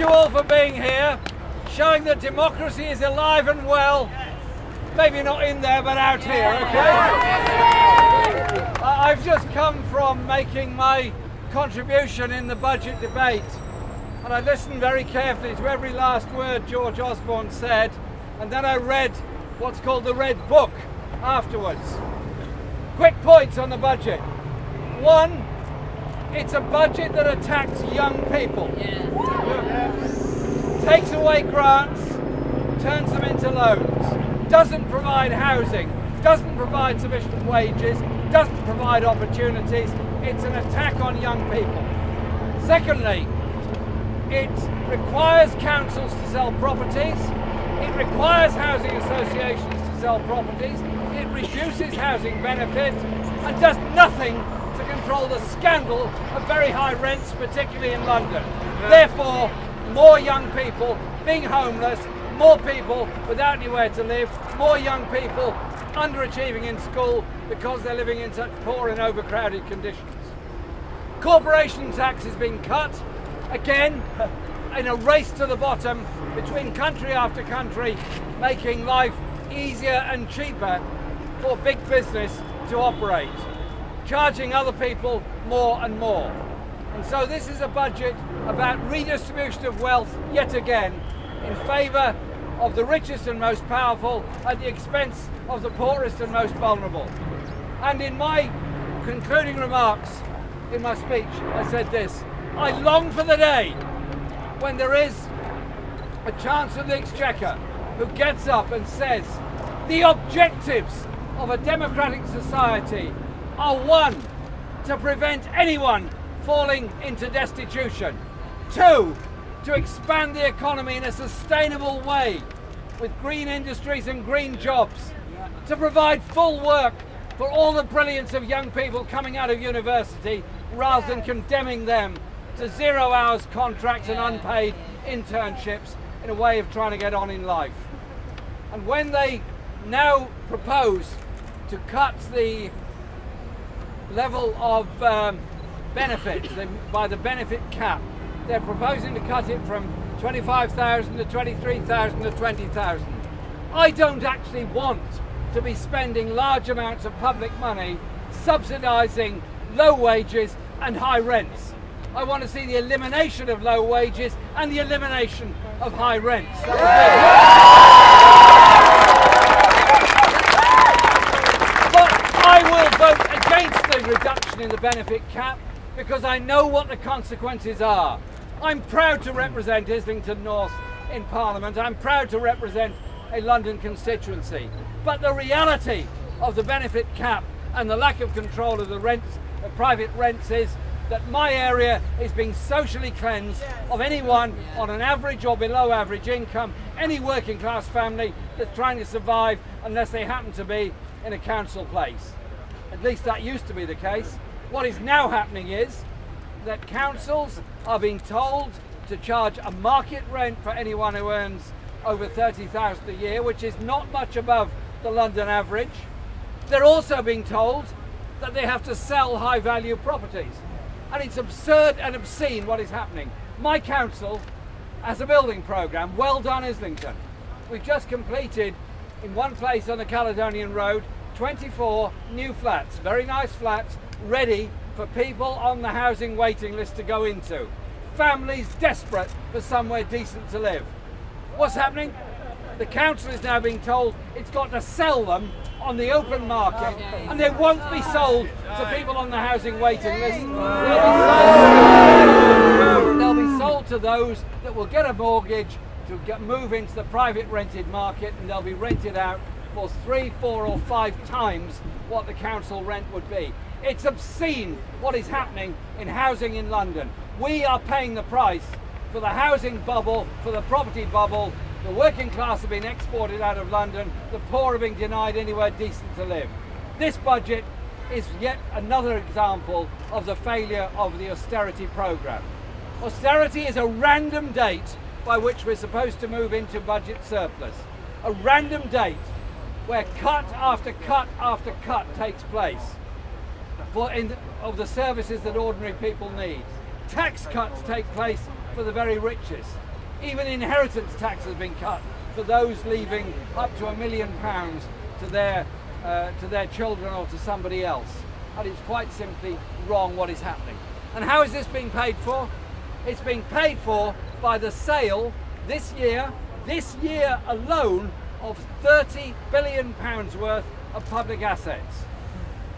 you all for being here, showing that democracy is alive and well. Maybe not in there, but out here, okay? I've just come from making my contribution in the budget debate, and I listened very carefully to every last word George Osborne said, and then I read what's called the Red Book afterwards. Quick points on the budget. One, it's a budget that attacks young people. Takes away grants, turns them into loans, doesn't provide housing, doesn't provide sufficient wages, doesn't provide opportunities. It's an attack on young people. Secondly, it requires councils to sell properties, it requires housing associations to sell properties, it reduces housing benefits and does nothing to control the scandal of very high rents, particularly in London. Therefore, more young people being homeless, more people without anywhere to live, more young people underachieving in school because they're living in such poor and overcrowded conditions. Corporation tax is being cut, again, in a race to the bottom between country after country, making life easier and cheaper for big business to operate, charging other people more and more. And so this is a budget about redistribution of wealth, yet again, in favour of the richest and most powerful at the expense of the poorest and most vulnerable. And in my concluding remarks in my speech, I said this: I long for the day when there is a Chancellor of the Exchequer who gets up and says the objectives of a democratic society are, one, to prevent anyone falling into destitution, two, to expand the economy in a sustainable way with green industries and green jobs, to provide full work for all the brilliance of young people coming out of university rather than condemning them to 0 hours contracts and unpaid internships in a way of trying to get on in life. And when they now propose to cut the level of benefits by the benefit cap, they're proposing to cut it from 25,000 to 23,000 to 20,000. I don't actually want to be spending large amounts of public money subsidising low wages and high rents. I want to see the elimination of low wages and the elimination of high rents. But I will vote against the reduction in the benefit cap because I know what the consequences are. I'm proud to represent Islington North in Parliament. I'm proud to represent a London constituency. But the reality of the benefit cap and the lack of control of the rents, the private rents, is that my area is being socially cleansed of anyone on an average or below average income, any working class family that's trying to survive unless they happen to be in a council place. At least that used to be the case. What is now happening is that councils are being told to charge a market rent for anyone who earns over 30,000 a year, which is not much above the London average. They're also being told that they have to sell high value properties. And it's absurd and obscene what is happening. My council has a building programme, well done Islington. We've just completed in one place on the Caledonian Road 24 new flats, very nice flats, ready for people on the housing waiting list to go into. Families desperate for somewhere decent to live. What's happening? The council is now being told it's got to sell them on the open market, and they won't be sold to people on the housing waiting list. They'll be sold to those that will get a mortgage to move into the private rented market, and they'll be rented out for 3, 4 or 5 times what the council rent would be. It's obscene what is happening in housing in London. We are paying the price for the housing bubble, for the property bubble. The working class are being exported out of London. The poor are being denied anywhere decent to live. This budget is yet another example of the failure of the austerity programme. Austerity is a random date by which we're supposed to move into budget surplus. A random date where cut after cut after cut takes place of the services that ordinary people need. Tax cuts take place for the very richest. Even inheritance tax has been cut for those leaving up to £1 million to their children or to somebody else. And it's quite simply wrong what is happening. And how is this being paid for? It's being paid for by the sale this year alone, of £30 billion worth of public assets.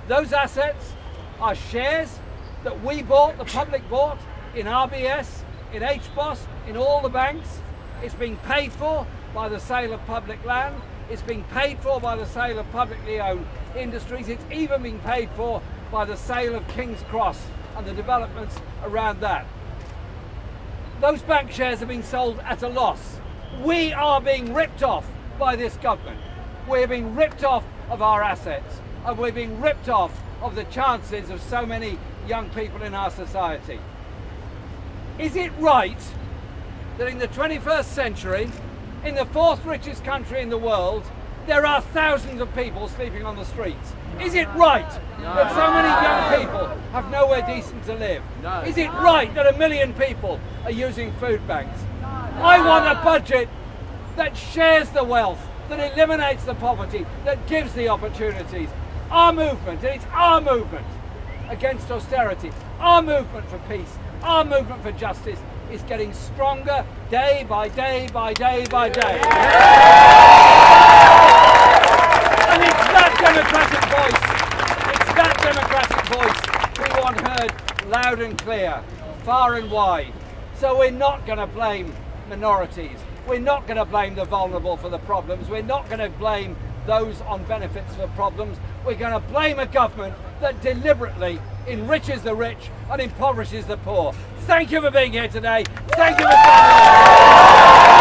Those assets are shares that we bought, the public bought, in RBS, in HBOS, in all the banks. It's being paid for by the sale of public land. It's being paid for by the sale of publicly owned industries. It's even being paid for by the sale of King's Cross and the developments around that. Those bank shares are being sold at a loss. We are being ripped off by this government. We're being ripped off of our assets, and we're being ripped off of the chances of so many young people in our society. Is it right that in the 21st century, in the fourth richest country in the world, there are thousands of people sleeping on the streets? Is it right that so many young people have nowhere decent to live? Is it right that 1 million people are using food banks? I want a budget that shares the wealth, that eliminates the poverty, that gives the opportunities. Our movement, and it's our movement against austerity, our movement for peace, our movement for justice, is getting stronger day by day by day by day. And it's that democratic voice we want heard loud and clear, far and wide. So we're not going to blame minorities. We're not going to blame the vulnerable for the problems. We're not going to blame those on benefits for problems. We're going to blame a government that deliberately enriches the rich and impoverishes the poor. Thank you for being here today. Thank you for standing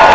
up.